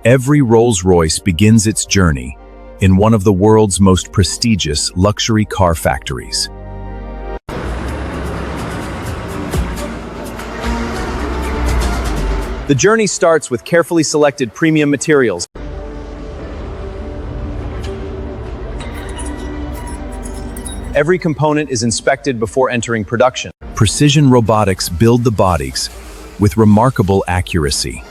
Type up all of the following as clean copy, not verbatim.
Every Rolls-Royce begins its journey in one of the world's most prestigious luxury car factories. The journey starts with carefully selected premium materials. Every component is inspected before entering production. Precision robotics build the bodies with remarkable accuracy.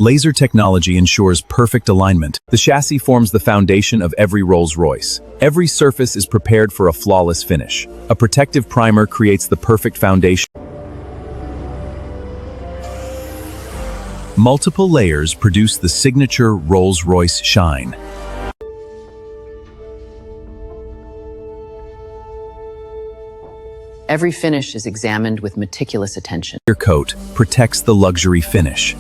Laser technology ensures perfect alignment. The chassis forms the foundation of every Rolls-Royce. Every surface is prepared for a flawless finish. A protective primer creates the perfect foundation. Multiple layers produce the signature Rolls-Royce shine. Every finish is examined with meticulous attention. Your coat protects the luxury finish.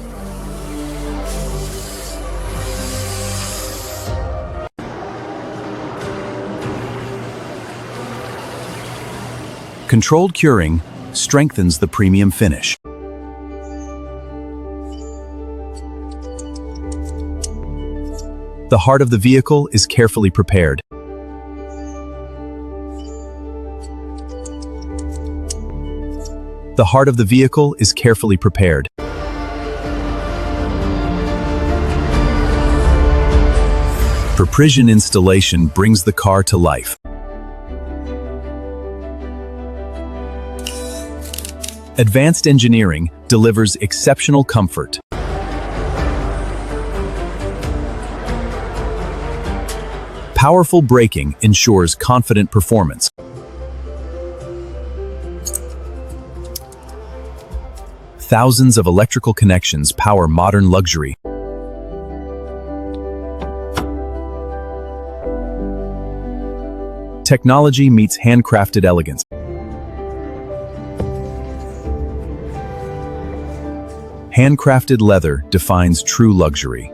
Controlled curing strengthens the premium finish. The heart of the vehicle is carefully prepared. The heart of the vehicle is carefully prepared. Precision installation brings the car to life. Advanced engineering delivers exceptional comfort. Powerful braking ensures confident performance. Thousands of electrical connections power modern luxury. Technology meets handcrafted elegance. Handcrafted leather defines true luxury.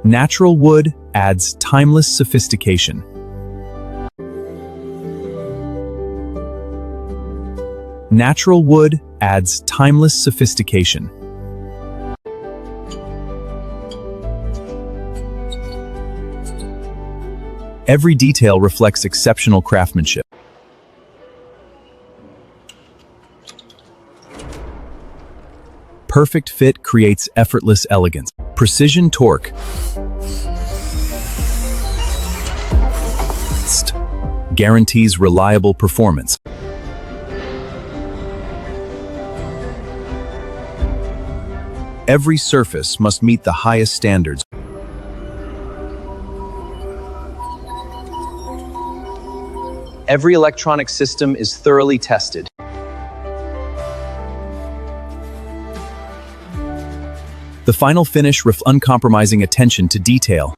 Natural wood adds timeless sophistication. Natural wood adds timeless sophistication. Every detail reflects exceptional craftsmanship. Perfect fit creates effortless elegance. Precision torque guarantees reliable performance. Every surface must meet the highest standards. Every electronic system is thoroughly tested. The final finish reflects uncompromising attention to detail.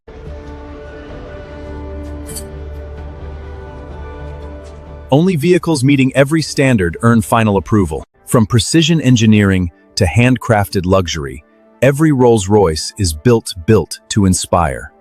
Only vehicles meeting every standard earn final approval. From precision engineering to handcrafted luxury, every Rolls-Royce is built to inspire.